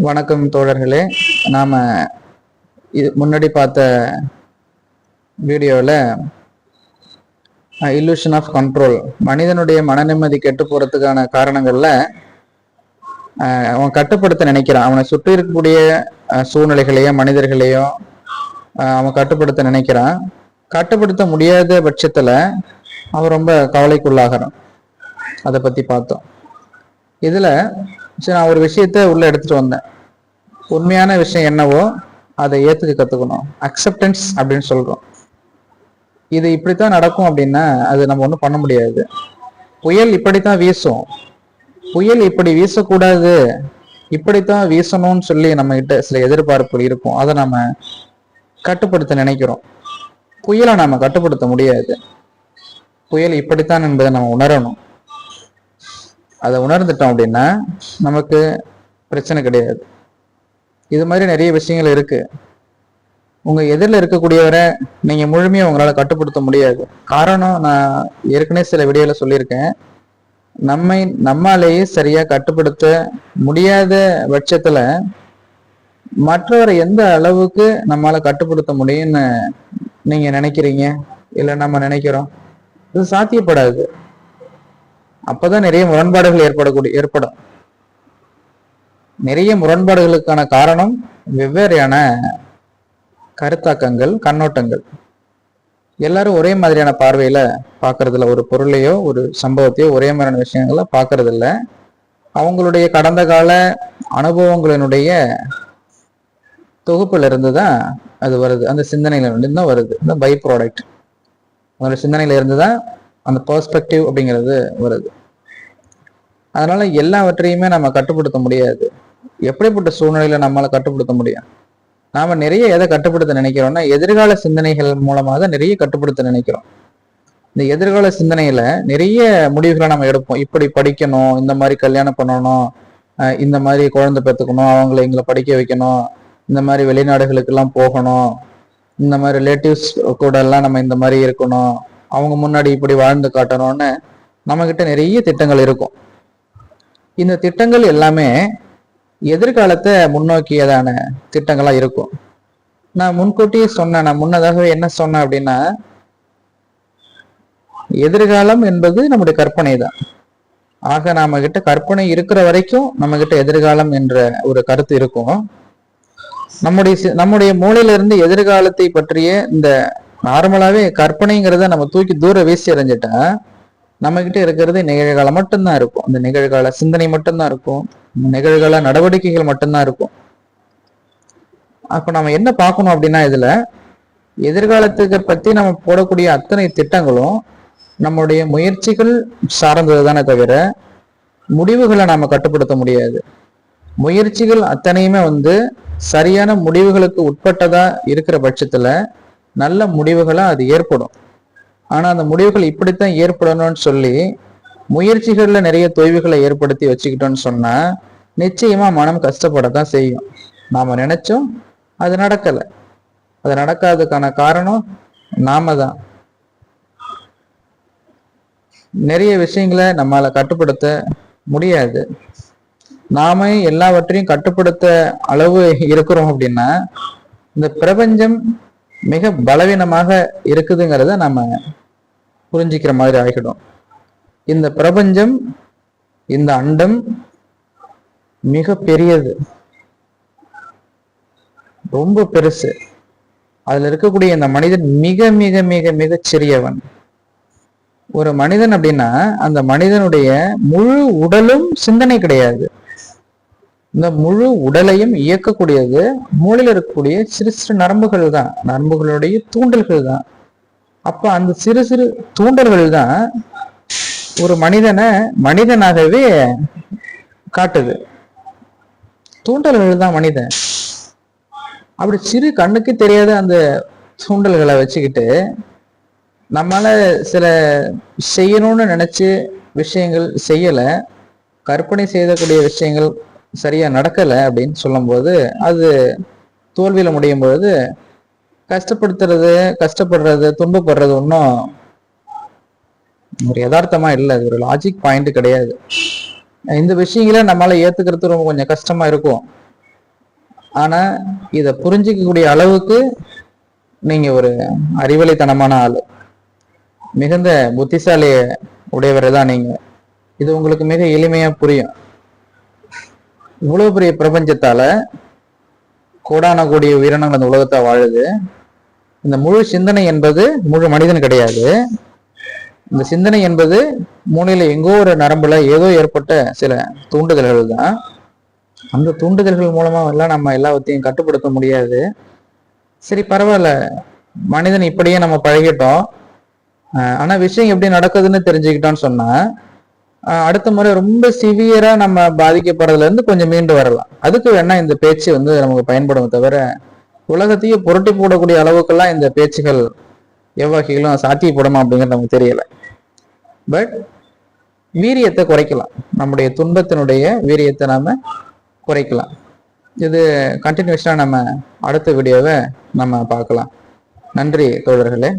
வணக்கம் தோழர்களே. நாம முன்னாடி பார்த்த வீடியோவில் இல்லூஷன் ஆஃப் கண்ட்ரோல், மனிதனுடைய மன நிம்மதி கெட்டு போறதுக்கான காரணங்கள்ல அவன் கட்டுப்படுத்த நினைக்கிறான். அவனை சுற்றி இருக்கக்கூடிய சூழ்நிலைகளையோ மனிதர்களையோ அவன் கட்டுப்படுத்த நினைக்கிறான். கட்டுப்படுத்த முடியாத பட்சத்துல அவன் ரொம்ப கவலைக்குள்ளாகிறான். அதை பத்தி பார்த்தோம். இதுல சரி, நான் ஒரு விஷயத்த உள்ள எடுத்துட்டு வந்தேன். உண்மையான விஷயம் என்னவோ அதை ஏத்துக்க கத்துக்கணும். அக்செப்டன்ஸ் அப்படின்னு சொல்றோம். இது இப்படித்தான் நடக்கும் அப்படின்னா அது நம்ம ஒன்றும் பண்ண முடியாது. புயல் இப்படித்தான் வீசும், புயல் இப்படி வீசக்கூடாது, இப்படித்தான் வீசணும்னு சொல்லி நம்ம கிட்ட சில எதிர்பார்ப்பு இருக்கும். அதை நம்ம கட்டுப்படுத்த நினைக்கிறோம். புயலை நாம கட்டுப்படுத்த முடியாது. புயல் இப்படித்தான் என்பதை நம்ம உணரணும். அதை உணர்ந்துட்டோம் அப்படின்னா நமக்கு பிரச்சனை கிடையாது. இது மாதிரி நிறைய விஷயங்கள் இருக்கு. உங்க எதிரில் இருக்கக்கூடியவரை நீங்க முழுமையா உங்களால கட்டுப்படுத்த முடியாது. காரணம், நான் ஏற்கனவே சில வீடியோல சொல்லியிருக்கேன். நம்மாலேயே சரியா கட்டுப்படுத்த முடியாத பட்சத்துல மற்றவரை எந்த அளவுக்கு நம்மளால கட்டுப்படுத்த முடியும்னு நீங்க நினைக்கிறீங்க, இல்ல நம்ம நினைக்கிறோம்? இது சாத்தியப்படாது. அப்பதான் நிறைய முரண்பாடுகள் ஏற்படும். நிறைய முரண்பாடுகளுக்கான காரணம் வெவ்வேறையான கருத்தாக்கங்கள், கண்ணோட்டங்கள். எல்லாரும் ஒரே மாதிரியான பார்வையில பாக்குறதில்ல. ஒரு பொருளையோ ஒரு சம்பவத்தையோ ஒரே மாதிரியான விஷயங்கள பாக்குறது இல்ல. அவங்களுடைய கடந்த கால அனுபவங்களினுடைய தொகுப்புல இருந்துதான் அது வருது. அந்த சிந்தனையில இருந்துதான் வருது. இந்த பை ப்ராடக்ட் அவங்களோட சிந்தனையில இருந்துதான் அந்த பெர்ஸ்பெக்டிவ் அப்படிங்கிறது வருது. அதனால எல்லாவற்றையுமே நம்ம கட்டுப்படுத்த முடியாது. எப்படிப்பட்ட சூழ்நிலையில நம்மளால கட்டுப்படுத்த முடியும்? நாம நிறைய எதை கட்டுப்படுத்த நினைக்கிறோம்னா எதிர்கால சிந்தனைகள் மூலமாக தான் நிறைய கட்டுப்படுத்த நினைக்கிறோம். இந்த எதிர்கால சிந்தனையில நிறைய முடிவுகளை நம்ம எடுப்போம். இப்படி படிக்கணும், இந்த மாதிரி கல்யாணம் பண்ணணும், இந்த மாதிரி குழந்தை பெற்றுக்கணும், அவங்களை எங்களை படிக்க வைக்கணும், இந்த மாதிரி வெளிநாடுகளுக்கு எல்லாம் போகணும், இந்த மாதிரி ரிலேட்டிவ்ஸ் கூட எல்லாம் நம்ம இந்த மாதிரி இருக்கணும், அவங்க முன்னாடி இப்படி வாழ்ந்து காட்டணும்னு நம்ம கிட்ட நிறைய திட்டங்கள் இருக்கும். இந்த திட்டங்கள் எல்லாமே எதிர்காலத்தை முன்னோக்கியதான திட்டங்களா இருக்கும். நான் முன்கூட்டியே சொன்னேன். நான் முன்னதாகவே என்ன சொன்னேன் அப்படின்னா, எதிர்காலம் என்பது நம்முடைய கற்பனை தான். ஆக நாம கிட்ட கற்பனை இருக்கிற வரைக்கும் நம்ம கிட்ட எதிர்காலம் என்ற ஒரு கருத்து இருக்கும். நம்முடைய மூளையில இருந்து எதிர்காலத்தை பற்றிய இந்த நார்மலாவே கற்பனைங்கிறத நம்ம தூக்கி தூர வீசி எறிஞ்சிட்டா நம்ம கிட்ட இருக்கிறது நிகழ்காலம் மட்டும்தான் இருக்கும். அந்த நிகழ்கால சிந்தனை மட்டும்தான் இருக்கும். நிகழ்கால நடவடிக்கைகள் மட்டும்தான் இருக்கும். அப்ப நம்ம என்ன பார்க்கணும் அப்படின்னா, இதுல எதிர்காலத்துக்கு பத்தி நம்ம போடக்கூடிய அத்தனை திட்டங்களும் நம்முடைய முயற்சிகள் சார்ந்ததுதானே தவிர முடிவுகளை நாம கட்டுப்படுத்த முடியாது. முயற்சிகள் அத்தனையுமே சரியான முடிவுகளுக்கு உட்பட்டதா இருக்கிற பட்சத்துல நல்ல முடிவுகளா அது ஏற்படும். ஆனா அந்த முடிவுகள் இப்படித்தான் ஏற்படணும்னு சொல்லி முயற்சிகள்ல நிறைய தொய்வுகளை ஏற்படுத்தி வச்சுக்கிட்டோம்னு சொன்னா நிச்சயமா மனம் கஷ்டப்படத்தான் செய்யும். நாம நினைச்சோம், அது நடக்கல. அது நடக்காததுக்கான காரணம் நாம தான். நிறைய விஷயங்களை நம்மளால கட்டுப்படுத்த முடியாது. நாம எல்லாவற்றையும் கட்டுப்படுத்த அளவு இருக்கிறோம் அப்படின்னா இந்த பிரபஞ்சம் மிக பலவீனமாக இருக்குதுங்கிறத நம்ம புரிஞ்சிக்கிற மாதிரி ஆகிடும். இந்த பிரபஞ்சம், இந்த அண்டம் மிக பெரியது, ரொம்ப பெருசு. அதுல இருக்கக்கூடிய இந்த மனிதன் மிக மிக மிக மிக சிறியவன். ஒரு மனிதன் அப்படின்னா அந்த மனிதனுடைய முழு உடலும் சிந்தனை கிடையாது. இந்த முழு உடலையும் இயக்கக்கூடியது மூளையில் இருக்கக்கூடிய சிறு சிறு நரம்புகள் தான், நரம்புகளுடைய தூண்டல்கள் தான். அப்ப அந்த சிறு சிறு தூண்டல்கள் தான் ஒரு மனிதனை மனிதனாகவே காட்டுது. தூண்டல்கள் தான் மனிதன். அப்படி சிறு கண்ணுக்கு தெரியாத அந்த தூண்டல்களை வச்சுக்கிட்டு நம்மளால சில செய்யணும்னு நினைச்சு விஷயங்கள் செய்யல, கற்பனை செய்யக்கூடிய விஷயங்கள் சரியா நடக்கல அப்படின்னு சொல்லும் போது அது தோல்வியில முடியும் பொழுது கஷ்டப்படுறது துன்பப்படுறது ஒன்றும் ஒரு யதார்த்தமா இல்லை. அது ஒரு லாஜிக் பாயிண்ட் கிடையாது. இந்த விஷயங்களை நம்மளால ஏத்துக்கிறது ரொம்ப கொஞ்சம் கஷ்டமா இருக்கும். ஆனா இத புரிஞ்சிக்கக்கூடிய அளவுக்கு நீங்க ஒரு அறிவலைத்தனமான ஆளு, மிகுந்த புத்திசாலிய உடையவரை தான் நீங்க. இது உங்களுக்கு மிக எளிமையா புரியும். இவ்வளவு பெரிய பிரபஞ்சத்தால கோடான கோடிய உயிரினங்கள் அந்த உலகத்தை வாழுது. இந்த முழு சிந்தனை என்பது முழு மனிதன் கிடையாது. இந்த சிந்தனை என்பது மூளையில எங்கோ ஒரு நரம்புல ஏதோ ஏற்பட்ட சில தூண்டுதல்கள் தான். அந்த தூண்டுதல்கள் மூலமா எல்லாம் நம்ம எல்லாத்தையும் கட்டுப்படுத்த முடியாது. சரி, பரவாயில்ல, மனிதன் இப்படியே நம்ம பழகிட்டோம். ஆனா விஷயம் எப்படி நடக்குதுன்னு தெரிஞ்சுக்கிட்டோம்னு சொன்னா அடுத்த முறை ரொம்ப சிவியரா நம்ம பாதிக்கப்படுறதுல இருந்து கொஞ்சம் மீண்டு வரலாம். அதுக்கு வேணா இந்த பேச்சு நமக்கு பயன்படும். தவிர உலகத்தையே புரட்டி போடக்கூடிய அளவுக்கெல்லாம் இந்த பேச்சுகள் எவ்வகையிலும் சாத்தியப்படுமா அப்படிங்கிறது நமக்கு தெரியல. பட் வீரியத்தை குறைக்கலாம், நம்முடைய துன்பத்தினுடைய வீரியத்தை நாம குறைக்கலாம். இது கண்டினியூஷனா நம்ம அடுத்த வீடியோவை நம்ம பார்க்கலாம். நன்றி தோழர்களே.